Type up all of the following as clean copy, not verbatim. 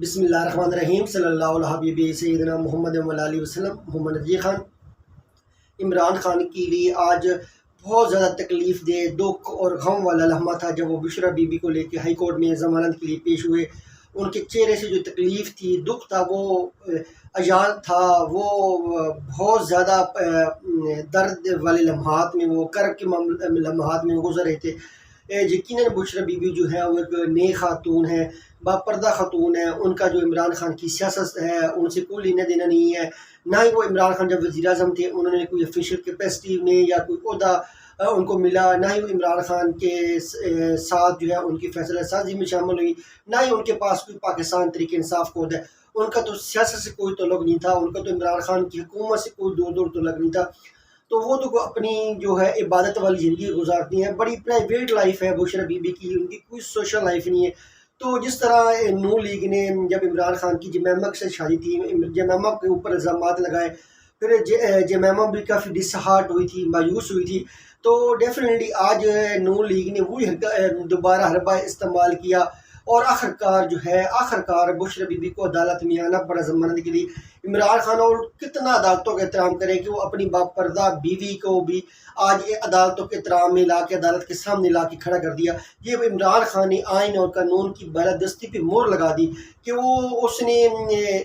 بسم اللہ الرحمن الرحیم صلی اللہ علیہ حبیب سیدنا محمد علیہ وسلم۔ محمد نذیر خان عمران خان کے لیے آج بہت زیادہ تکلیف دہ، دکھ اور غم والا لمحہ تھا جب وہ بشرا بی بی کو لے کے ہائی کورٹ میں ضمانت کے لیے پیش ہوئے۔ ان کے چہرے سے جو تکلیف تھی، دکھ تھا، وہ عیان تھا، وہ بہت زیادہ درد والے لمحات میں، وہ کرب کے لمحات میں گزر رہے تھے۔ یقیناً بشرا بی بی جو ہے وہ ایک نیک خاتون ہے، باپردہ خاتون ہے۔ ان کا جو عمران خان کی سیاست ہے ان سے کوئی لینا دینا نہیں ہے، نہ ہی وہ عمران خان جب وزیر اعظم تھے انہوں نے کوئی آفیشیل کیپیسٹی میں یا کوئی عہدہ ان کو ملا، نہ ہی وہ عمران خان کے ساتھ جو ہے ان کی فیصلہ سازی میں شامل ہوئی، نہ ہی ان کے پاس کوئی پاکستان تحریک انصاف کو عہدہ ہے۔ ان کا تو سیاست سے کوئی تعلق نہیں تھا، ان کا تو عمران خان کی حکومت سے کوئی دور تعلق نہیں تھا۔ تو وہ تو اپنی جو ہے عبادت والی زندگی گزارتی ہیں، بڑی پرائیویٹ لائف ہے بشرا بی بی کی، ان کی کوئی سوشل لائف نہیں ہے۔ تو جس طرح نون لیگ نے جب عمران خان کی جمیمہ سے شادی تھی، جمیمہ کے اوپر الزامات لگائے، پھر جمیمہ بھی کافی ڈس ہارٹ ہوئی تھی، مایوس ہوئی تھی، تو ڈیفینیٹلی آج نون لیگ نے وہی دوبارہ حربہ استعمال کیا اور آخرکار بشرا بی بی کو عدالت میں آنا پڑا ضمانت کے لیے۔ عمران خان اور کتنا عدالتوں کا احترام کریں کہ وہ اپنی باپردہ بیوی کو بھی آج عدالتوں کے احترام میں لا کے عدالت کے سامنے لا کے کھڑا کر دیا۔ یہ عمران خان نے آئین اور قانون کی بالادستی پہ مہر لگا دی کہ اس نے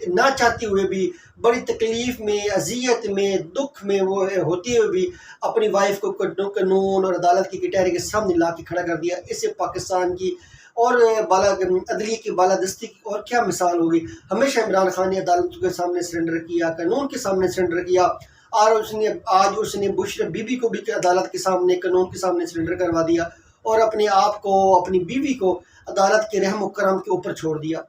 نہ چاہتے ہوئے بھی، بڑی تکلیف میں، اذیت میں، دکھ میں وہ ہوتے ہوئے بھی اپنی وائف کو قانون اور عدالت کی کٹہرے کے سامنے لا کے کھڑا کر دیا۔ اس سے پاکستان کی اور عدلیہ کی بالادستی کی اور کیا مثال ہوگی۔ ہمیشہ عمران خان نے عدالتوں کے سامنے سرنڈر کیا، قانون کے سامنے سرنڈر کیا، اور آج اس نے بشرا بی بی کو بھی عدالت کے سامنے، قانون کے سامنے سرنڈر کروا دیا اور اپنے آپ کو، اپنی بیوی کو عدالت کے رحم و کرم کے اوپر چھوڑ دیا۔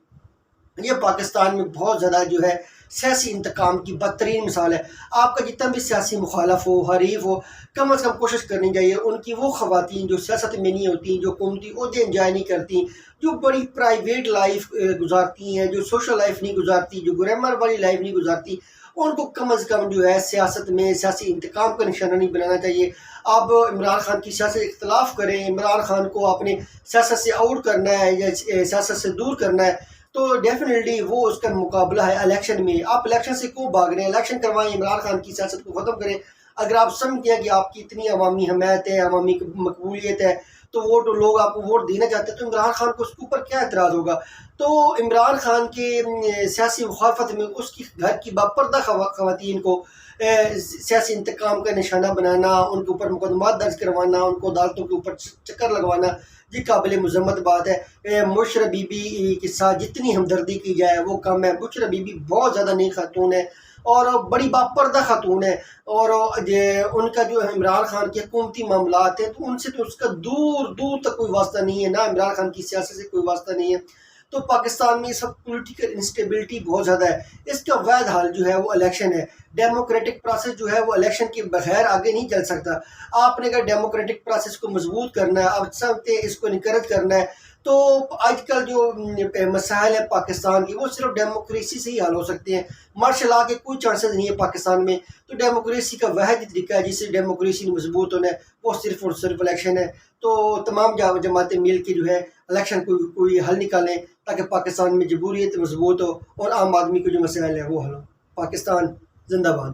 یہ پاکستان میں بہت زیادہ جو ہے سیاسی انتقام کی بدترین مثال ہے۔ آپ کا جتنا بھی سیاسی مخالف ہو، حریف ہو، کم از کم کوشش کرنی چاہیے ان کی وہ خواتین جو سیاست میں نہیں ہوتی، جو حکومتی عہدے انجوائے نہیں کرتی، جو بڑی پرائیویٹ لائف گزارتی ہیں، جو سوشل لائف نہیں گزارتی، جو گرامر والی لائف نہیں گزارتی، ان کو کم از کم جو ہے سیاست میں سیاسی انتقام کا نشانہ نہیں بنانا چاہیے۔ آپ عمران خان کی سیاست اختلاف کریں، عمران خان کو اپنے سیاست سے آؤٹ کرنا ہے یا سیاست سے دور کرنا ہے، تو ڈیفینیٹلی وہ اس کا مقابلہ ہے الیکشن میں۔ آپ الیکشن سے کیوں بھاگ رہے ہیں؟ الیکشن کروائیں، عمران خان کی سیاست کو ختم کریں۔ اگر آپ سمجھتے ہیں کہ آپ کی اتنی عوامی حمایت ہے، عوامی مقبولیت ہے، تو لوگ آپ کو ووٹ دینا چاہتے ہیں، تو عمران خان کو اس کے اوپر کیا اعتراض ہوگا؟ تو عمران خان کے سیاسی مخالفت میں اس کی گھر کی باپردہ خواتین کو سیاسی انتقام کا نشانہ بنانا، ان کے اوپر مقدمات درج کروانا، ان کو عدالتوں کے اوپر چکر لگوانا، یہ قابل مذمت بات ہے۔ بشرا بی بی کے ساتھ جتنی ہمدردی کی جائے وہ کم ہے۔ بشرا بی بی بہت زیادہ نیک خاتون ہے اور بڑی باپردہ خاتون ہے، اور ان کا جو عمران خان کے حکومتی معاملات ہیں تو ان سے تو اس کا دور دور تک کوئی واسطہ نہیں ہے، نہ عمران خان کی سیاست سے کوئی واسطہ نہیں ہے۔ تو پاکستان میں اس وقت پولیٹیکل انسٹیبلٹی بہت زیادہ ہے، اس کا واحد حل جو ہے وہ الیکشن ہے۔ ڈیموکریٹک پروسیس جو ہے وہ الیکشن کے بغیر آگے نہیں چل سکتا۔ آپ نے اگر ڈیموکریٹک پروسیس کو مضبوط کرنا ہے، آپ سمجھتے ہیں اس کو انکریج کرنا ہے، تو آج کل جو مسائل ہیں پاکستان کی وہ صرف ڈیموکریسی سے ہی حل ہو سکتے ہیں۔ مارشل لا کے کوئی چانسز نہیں ہے پاکستان میں، تو ڈیموکریسی کا واحد طریقہ ہے جس سے ڈیموکریسی مضبوط ہونا ہے وہ صرف اور صرف الیکشن ہے۔ تو تمام جماعتیں مل کے جو ہے الیکشن کوئی حل نکالیں تاکہ پاکستان میں جمہوریت مضبوط ہو اور عام آدمی کے جو مسائل ہیں وہ حل ہو۔ پاکستان زندہ باد۔